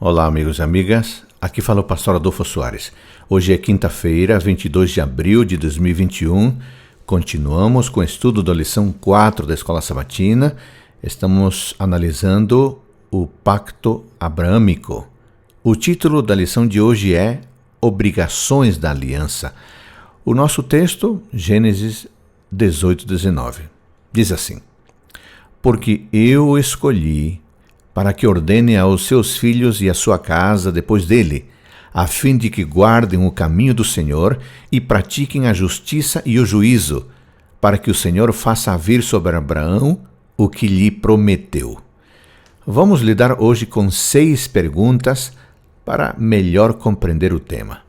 Olá, amigos e amigas. Aqui fala o pastor Adolfo Soares. Hoje é quinta-feira, 22 de abril de 2021. Continuamos com o estudo da lição 4 da Escola Sabatina. Estamos analisando o Pacto Abraâmico. O título da lição de hoje é Obrigações da Aliança. O nosso texto, Gênesis 18, 19. Diz assim: Porque eu o escolhi para que ordene aos seus filhos e à sua casa depois dele, a fim de que guardem o caminho do Senhor e pratiquem a justiça e o juízo, para que o Senhor faça vir sobre Abraão o que lhe prometeu. Vamos lidar hoje com 6 perguntas para melhor compreender o tema.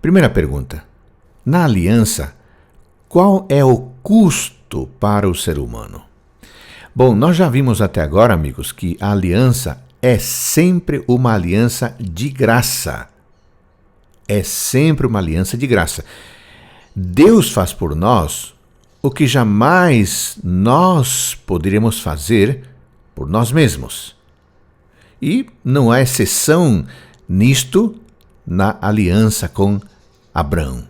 Primeira pergunta: na aliança, qual é o custo para o ser humano? Bom, nós já vimos até agora, amigos, que a aliança é sempre uma aliança de graça. É sempre uma aliança de graça. Deus faz por nós o que jamais nós poderíamos fazer por nós mesmos. E não há exceção nisto na aliança com Abraão.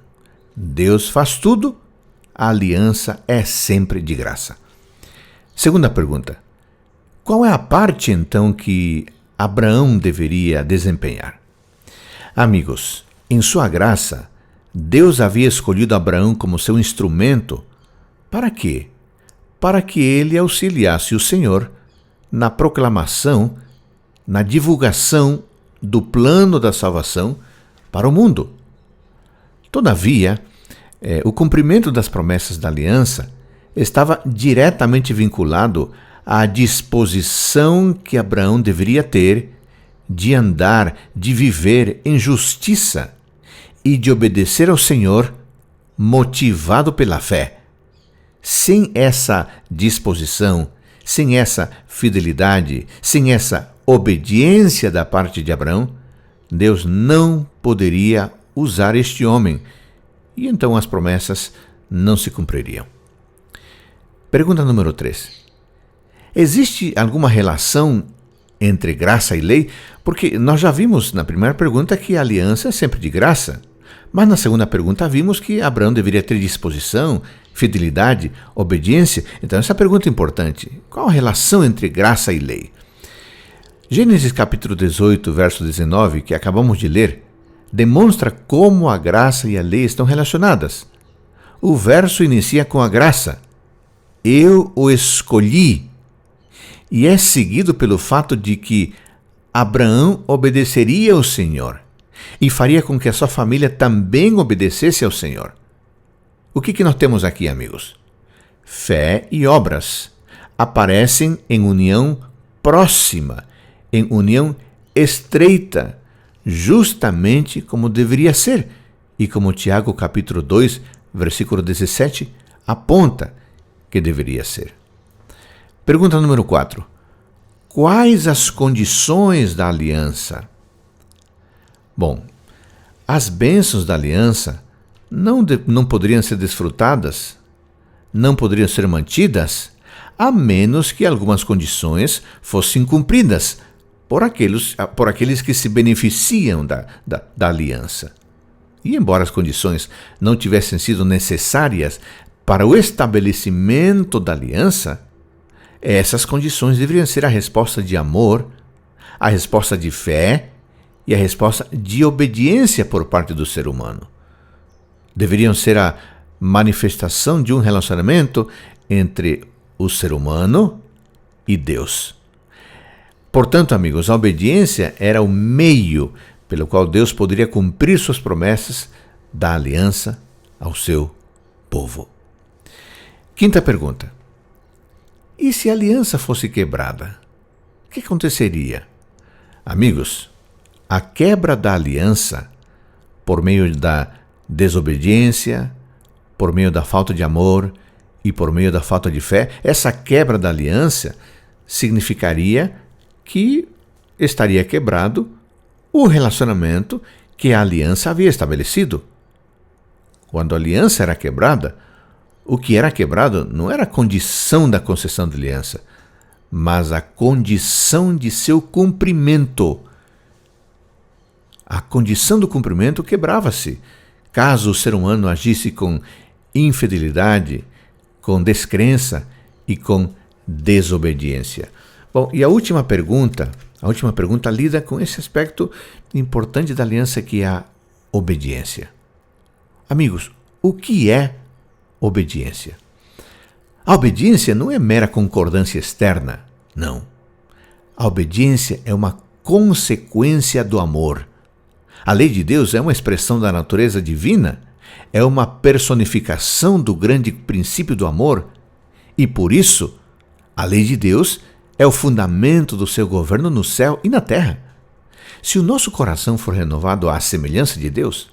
Deus faz tudo, a aliança é sempre de graça. Segunda pergunta: qual é a parte, então, que Abraão deveria desempenhar? Amigos, em sua graça, Deus havia escolhido Abraão como seu instrumento. Para quê? Para que ele auxiliasse o Senhor na proclamação, na divulgação do plano da salvação para o mundo. Todavia, o cumprimento das promessas da aliança estava diretamente vinculado à disposição que Abraão deveria ter de andar, de viver em justiça e de obedecer ao Senhor, motivado pela fé. Sem essa disposição, sem essa fidelidade, sem essa obediência da parte de Abraão, Deus não poderia usar este homem, e então as promessas não se cumpririam. Pergunta número 3. Existe alguma relação entre graça e lei? Porque nós já vimos na primeira pergunta que a aliança é sempre de graça. Mas na segunda pergunta vimos que Abraão deveria ter disposição, fidelidade, obediência. Então essa pergunta é importante. Qual a relação entre graça e lei? Gênesis capítulo 18, verso 19, que acabamos de ler, demonstra como a graça e a lei estão relacionadas. O verso inicia com a graça. Eu o escolhi, e é seguido pelo fato de que Abraão obedeceria ao Senhor e faria com que a sua família também obedecesse ao Senhor. O que nós temos aqui, amigos? Fé e obras aparecem em união próxima, em união estreita, justamente como deveria ser, e como Tiago capítulo 2, versículo 17, aponta que deveria ser. Pergunta número 4. Quais as condições da aliança? Bom, as bênçãos da aliança não poderiam ser desfrutadas, não poderiam ser mantidas, a menos que algumas condições fossem cumpridas por aqueles que se beneficiam da aliança. E embora as condições não tivessem sido necessárias para o estabelecimento da aliança, essas condições deveriam ser a resposta de amor, a resposta de fé e a resposta de obediência por parte do ser humano. Deveriam ser a manifestação de um relacionamento entre o ser humano e Deus. Portanto, amigos, a obediência era o meio pelo qual Deus poderia cumprir suas promessas da aliança ao seu povo. Quinta pergunta: e se a aliança fosse quebrada? O que aconteceria? Amigos, a quebra da aliança, por meio da desobediência, por meio da falta de amor e por meio da falta de fé, essa quebra da aliança significaria que estaria quebrado o relacionamento que a aliança havia estabelecido. Quando a aliança era quebrada, o que era quebrado não era a condição da concessão da aliança, mas a condição de seu cumprimento. a condição do cumprimento quebrava-se, caso o ser humano agisse com infidelidade, com descrença e com desobediência. Bom, e a última pergunta lida com esse aspecto importante da aliança, que é a obediência. Amigos, o que é obediência? A obediência não é mera concordância externa, não. A obediência é uma consequência do amor. A lei de Deus é uma expressão da natureza divina, é uma personificação do grande princípio do amor, e por isso, a lei de Deus é o fundamento do seu governo no céu e na terra. Se o nosso coração for renovado à semelhança de Deus,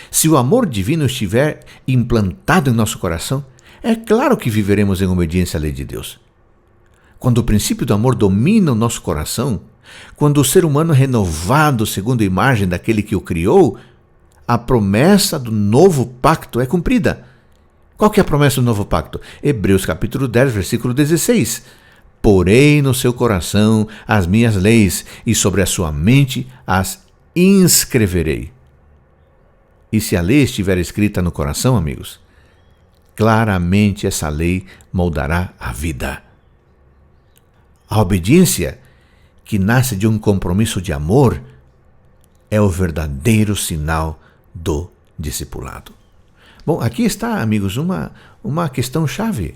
se o amor divino estiver implantado em nosso coração, é claro que viveremos em obediência à lei de Deus. Quando o princípio do amor domina o nosso coração, quando o ser humano é renovado segundo a imagem daquele que o criou, a promessa do novo pacto é cumprida. Qual que é a promessa do novo pacto? Hebreus capítulo 10, versículo 16. Porei no seu coração as minhas leis, e sobre a sua mente as inscreverei. E se a lei estiver escrita no coração, amigos, claramente essa lei moldará a vida. A obediência, que nasce de um compromisso de amor, é o verdadeiro sinal do discipulado. Bom, aqui está, amigos, uma questão chave.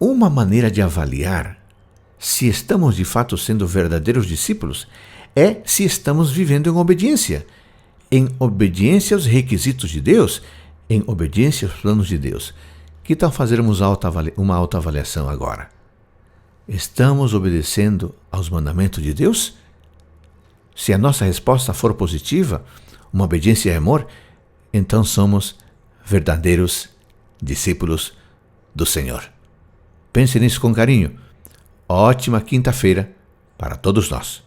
Uma maneira de avaliar se estamos de fato sendo verdadeiros discípulos é se estamos vivendo em obediência aos requisitos de Deus, em obediência aos planos de Deus. Que tal fazermos uma autoavaliação agora? Estamos obedecendo aos mandamentos de Deus? Se a nossa resposta for positiva, uma obediência é amor, então somos verdadeiros discípulos do Senhor. Pense nisso com carinho. Ótima quinta-feira para todos nós.